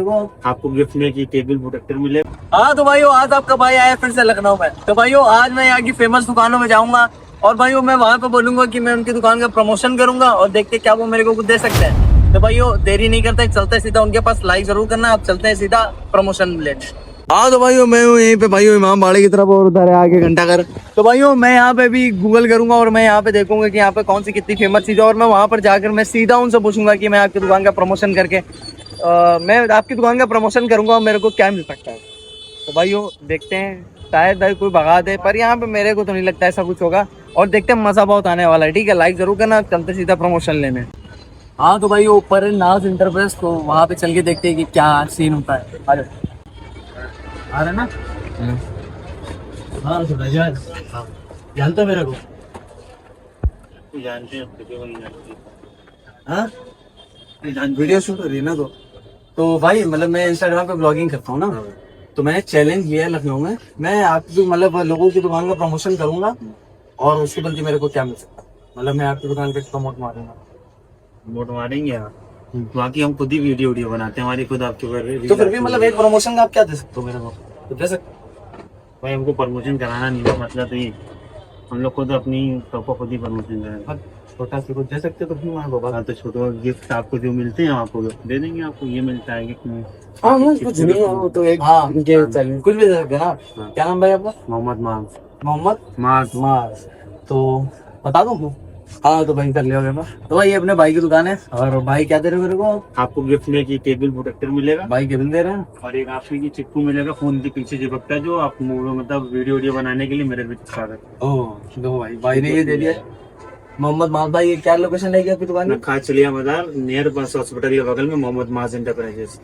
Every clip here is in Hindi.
आपको गिफ्ट में की टेबल प्रोटेक्टर मिले। हाँ तो भाइयों आज आपका भाई आया फिर से लखनऊ में। तो भाइयों आज मैं यहाँ की फेमस दुकानों में जाऊंगा और भाइयों मैं वहाँ पे बोलूंगा कि मैं उनकी दुकान का प्रमोशन करूंगा और देखते क्या वो मेरे को कुछ दे सकते हैं। तो भाइयों देरी नहीं करते, चलते हैं सीधा उनके पास। लाइक जरूर करना। आप चलते हैं सीधा प्रमोशन रिलेटेड। हाँ तो भाइयों मैं हूँ यहीं पे भाइयों इमाम बाड़े की तरफ और उधर है आगे घंटाघर। तो भाइयों मैं यहाँ पे भी गूगल करूंगा और मैं यहाँ पे देखूंगा कि यहाँ पे कौन सी कितनी फेमस चीज है और मैं वहाँ पर जाकर मैं सीधा उनसे पूछूंगा कि मैं आपकी दुकान का प्रमोशन करके मैं आपकी दुकान का प्रमोशन करूंगा और मेरे को क्या मिल सकता है। तो भाइयों देखते हैं, शायद भाई कोई भगा दे, पर यहाँ पे मेरे को तो नहीं लगता ऐसा कुछ होगा। और देखते हैं, मजा बहुत आने वाला है। ठीक है, लाइक जरूर करना। चलते सीधा प्रमोशन लेने। हाँ तो भाई ऊपर है नाज इंटरप्राइज, तो वहाँ पे चल के देखते हैं कि क्या सीन होता है। आ रहे ना? हाँ तो भाई जानता मेरे को जानते हैं हाँ वीडियो शूट हो रही है ना। तो भाई मतलब मैं इंस्टाग्राम पे ब्लॉगिंग करता हूँ ना, तो मैंने चैलेंज लिया है लखनऊ में, मैं आपकी मतलब लोगों की दुकान का प्रमोशन करूंगा और उसके बदले मेरे को क्या मिल सकता है। मतलब मैं आपकी दुकान पे प्रमोट मारूंगा। वोट मारेंगे आप? बाकी हम खुद ही वीडियो बनाते हैं, हमारी खुद आपके ऊपर। तो फिर भी मतलब एक प्रमोशन का आप क्या दे सकते हो मेरे को? तो दे सकते भाई हमको प्रमोशन कराना नहीं है, मतलब तो ये हम लोग खुद अपनी सबको खुद ही प्रमोशन करें। छोटा सा कुछ दे सकते हो तो फिर मांगो। हाँ तो छोटा गिफ्ट आपको जो मिलते हैं आपको दे देंगे। आपको ये मिलता है गिफ्ट में। हाँ कुछ नहीं है वो तो एक हाँ कुछ भी दे सकते हैं ना। क्या नाम भाई आपका? मोहम्मद माज। मोहम्मद माज माज। तो बता दूँ? हाँ तो भाई कर लिया होगा। तो भाई ये अपने भाई की दुकान है और भाई क्या दे रहे हो मेरे को? आपको गिफ्ट में की टेबल प्रोटेक्टर मिलेगा। भाई केबल दे रहे हैं और एक आपको की चिपकू मिलेगा, फोन के पीछे चिपकता है, जो आप मतलब वीडियो बनाने के लिए मेरे भी चिपका सकते। ओह दो भाई ने ये दे दिया। मोहम्मद माज भाई, ये क्या लोकेशन रहेगी आपकी दुकान की? खाचलिया मदार नियर बस हॉस्पिटल के बगल में मोहम्मद माज एंटरप्राइजेस।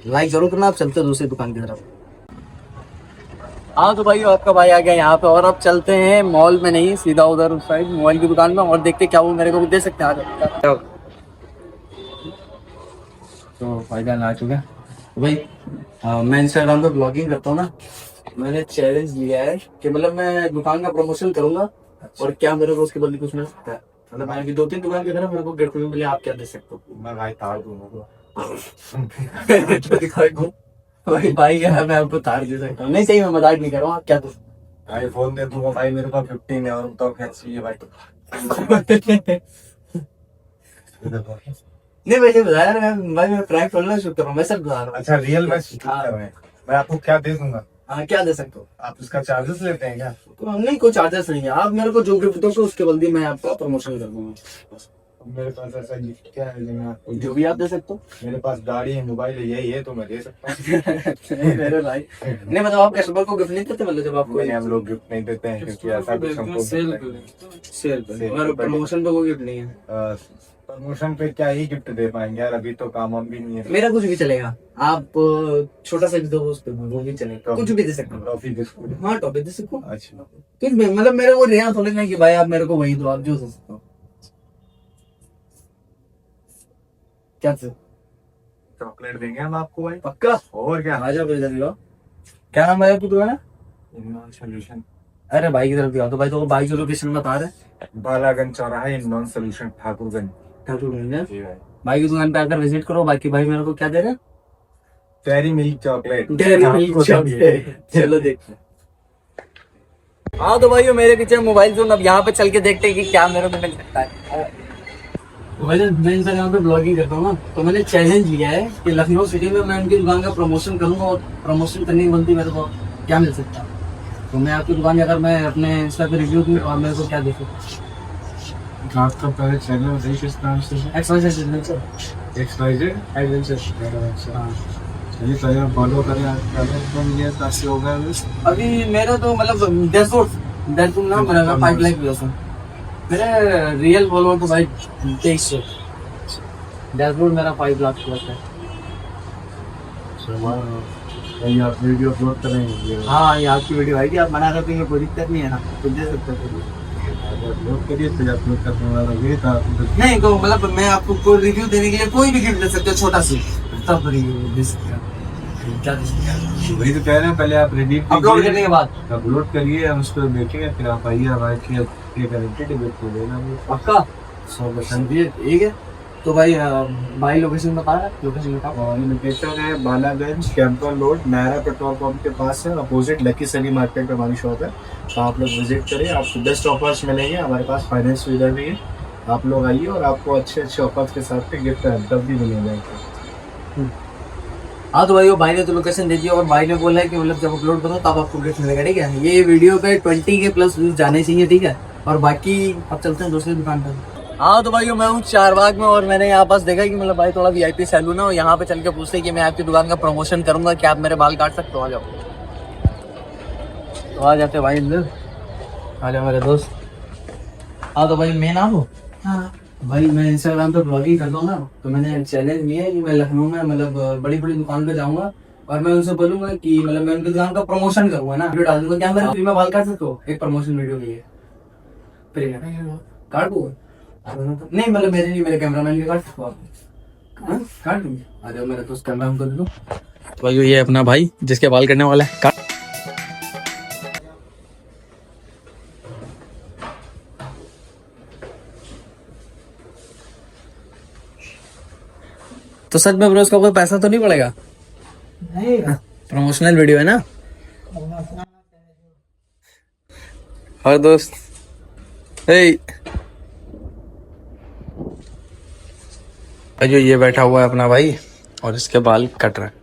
लाइक जरूर करना। आप चलते दूसरी दुकान की तरफ। हाँ तो भाई आपका भाई आ गया यहाँ पे और अब चलते हैं मॉल में, नहीं सीधा उधर उस साइड मोबाइल की दुकान में और देखते क्या वो मेरे को दे सकते हैं। तो भाई जान आ चुके हैं। तो भाई मैं इंस्टाग्राम पे ब्लॉगिंग करता हूँ ना, मैंने चैलेंज लिया है कि मतलब मैं दुकान का प्रमोशन करूंगा और क्या मेरे को उसके बदले कुछ मिल सकता है। मतलब मैं 2-3 दुकान की तरफ मेरे को गिफ्ट में मिले, आप क्या दे सकते हो? मैं भाई तार दूंगा। भाई है, मैं आपको तार दे सकता हूँ। नहीं सही, मैं मजाक नहीं कर रहा हूँ। आप क्या दो? भाई फोन दे दूंगा भाई, मेरे पास 15 है और तो चाहिए भाई। नहीं वैसे बताया ना भाई, मैं प्रैंक करना शुरू कर रहा हूँ। मैं सब बता रहा हूँ। अच्छा रियल में मैं आपको क्या दे दूंगा? हाँ क्या दे सकते हो? आप इसका चार्जेस लेते हैं क्या? तो हम नहीं, कोई चार्जेस नहीं है। आप मेरे को जो गिफ्ट दोगे उसके बदले मैं आपका प्रमोशन कर दूंगा। मेरे पास ऐसा गिफ्ट क्या है जो मैं आपको जो भी आप दे सकते हो। मेरे पास गाड़ी है, मोबाइल है, यही है तो मैं दे सकता हूँ। मेरे भाई नहीं मतलब आप कस्टमर को गिफ्ट नहीं देते? मतलब जब आपको हम लोग गिफ्ट नहीं देते हैं क्योंकि ऐसा कुछ हमको सेल पे प्रमोशन पे कोई गिफ्ट नहीं है। प्रमोशन पे क्या ही गिफ्ट दे पाएंगे यार, अभी तो काम हम भी नहीं है। मेरा कुछ भी चलेगा। आप छोटा सा भी दो उस पे, वो भी चलेगा। कुछ भी दे सकते हो। Toffee biscuit? हाँ टॉफी दे सकते हो। अच्छा कुछ भी मतलब मेरे को नया थोड़ी ना कि भाई आप मेरे को वही दो, आप जो दे सकते हो। क्या चॉकलेट देंगे हम आपको भाई, पक्का? और क्या। आ जाओ इधर भी आओ। क्या नाम है आपकी दुकान है? इननॉन सोल्यूशन। अरे भाई की तरफ भी आओ। तो भाई तो भाई की लोकेशन बता रहे? बालागंज चौराहा, इननॉन सोल्यूशन, ठाकुरगंज। ठाकुरगंज। जी भाई। भाई की दुकान पे आकर विजिट करो। बाकी भाई मेरे को क्या दे रहे हैं? Dairy milk chocolate. Dairy milk chocolate. चलो देखते हैं। हाँ तो भाई मेरे पीछे मोबाइल फोन, अब यहाँ पे चल के देखते हैं कि क्या मेरे को मिल सकता है। वैसे मैं इंस्टाग्राम पे ब्लॉगिंग करता हूँ ना, तो मैंने चैलेंज लिया है कि लखनऊ सिटी में मैं उनकी दुकान का प्रमोशन करूंगा और प्रमोशन करने की बदले मेरे को क्या मिल सकता है। तो मैं आपकी दुकान अगर मैं अपने इंस्टा पे रिव्यू दूँ और मेरे को क्या देखूँ? आपका पहले चैनल बताइए किस नाम से है? XYZ adventure. XYZ adventure. हाँ चलिए पहले फॉलो करें। कैसे होगा अभी मेरा तो मतलब डेढ़ नाम बनेगा 5 लाख व्यूअर्स हैं मेरे। रियल फॉलोअर तो भाई 2300। डैशबोर्ड मेरा 5 लाख प्लस है। आप वीडियो अपलोड करेंगे? हाँ ये आपकी वीडियो आएगी, आप मना करते हैं कोई दिक्कत नहीं है ना, कुछ दे सकते हो। अपलोड करिए फिर अपलोड करने वाला ये था। नहीं तो मतलब मैं आपको कोई रिव्यू देने के लिए कोई भी गिफ्ट दे सकते हो, छोटा सी तब रिव्यू दे सकते हो। क्या दे सकते हैं? वही तो कह रहे हैं, पहले आप रेडी अपलोड करने के बाद अपलोड करिए, हम उसको देखेंगे फिर आप आइए। हमारे ये गारंटी डिबेट को लेना पक्का 100%। ठीक है। तो भाई भाई लोकेशन बता रहा है, लोकेशन बताओ। और ये लोकेशन है बालागंज कैंपर रोड, नायरा पेट्रोल पंप के पास है, अपोजिट लकी सनी मार्केट पे हमारी शॉप है। तो आप लोग विजिट करिए, आपको बेस्ट ऑफर्स मिलेंगे। हमारे पास फाइनेंस सुविधा भी है। आप लोग आइए और आपको अच्छे अच्छे ऑफर्स के साथ के गिफ्ट तब भी मिलेंगे। हाँ तो भाई वो भाई ने तो लोकेशन दे दिया और भाई ने बोला है कि मतलब जब अपलोड करो तब आपको गिफ्ट मिलेगा, ठीक है। ये वीडियो पे 20 के प्लस व्यूज जाने चाहिए, ठीक है। और बाकी अब चलते हैं दूसरी दुकान पर। हाँ तो भाई मैं हूँ चारबाग में और मैंने यहाँ पास देखा कि मतलब भाई थोड़ा VIP सैलून है और यहाँ पे चल के पूछते कि मैं आपकी दुकान का प्रमोशन करूंगा, क्या आप मेरे बाल काट सकते हो, आ जाओ। तो आ जाते भाई अंदर, आ जाओ मेरे दोस्त। हाँ तो भाई मैं नाम हो, हाँ भाई मैं इंस्टाग्राम पे ब्लॉगिंग करता हूँ ना, तो मैंने चैलेंज लिया है कि मैं लखनऊ में मतलब बड़ी बड़ी दुकान पे जाऊंगा और मैं उनसे बोलूंगा कि मतलब मैं उनकी दुकान का प्रमोशन करूंगा ना, वीडियो डाल दूंगा। क्या मेरे फ्री में बाल काट सकते हो एक प्रमोशन वीडियो के लिए? फ्री में काट दूंगा? नहीं मतलब मेरे नहीं, मेरे कैमरामैन के काट सकते हो आप? हाँ, काट दूंगी। आ जाओ मेरे दोस्त, कैमरा ऑन कर दो। तो भाई ये अपना भाई जिसके बाल करने वाला है, काट। तो सच में ब्रो इसका कोई पैसा तो नहीं पड़ेगा? नहीं, प्रमोशनल वीडियो है ना। और दोस्त जो ये बैठा हुआ है अपना भाई और इसके बाल कट रहे हैं।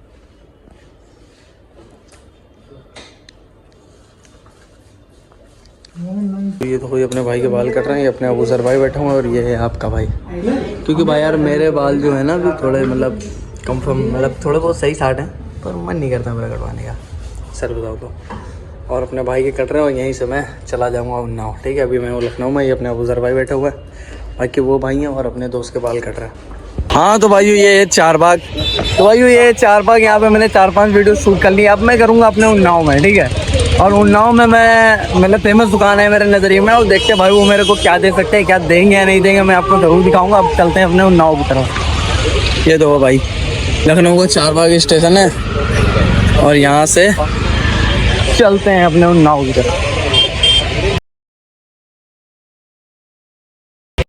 ये तो कोई अपने भाई के बाल कट रहे हैं, ये अपने अबूजर भाई बैठा हुआ है और ये है आपका भाई। क्योंकि भाई यार मेरे बाल जो है ना अभी थोड़े मतलब कंफर्म मतलब थोड़े बहुत सही साट हैं, पर मन नहीं करता मेरा कटवाने का, सर बताओ तो। और अपने भाई के कट रहे हैं और यहीं से मैं चला जाऊँगा उन्नाव, ठीक है। अभी मैं वो लखनऊ में, ये अपने अबूजर भाई बैठा हुआ है, बाकी वो भाई हैं और अपने दोस्त के बाल कट रहे हैं। हाँ तो भाई ये चारबाग, तो भाई ये चारबाग, यहाँ पे मैंने 4-5 वीडियो शूट कर ली। अब मैं करूँगा अपने उन्नाव में, ठीक है। और उन्नाव में मैं मतलब फेमस दुकान है मेरे नज़रिए में, और देखते हैं भाई वो मेरे को क्या दे सकते हैं, क्या देंगे या नहीं देंगे, मैं आपको ज़रूर दिखाऊंगा। अब चलते हैं अपने उन्नाव की तरफ। ये दो भाई लखनऊ का चारबाग स्टेशन है और यहाँ से चलते हैं अपने उन्नाव की तरफ।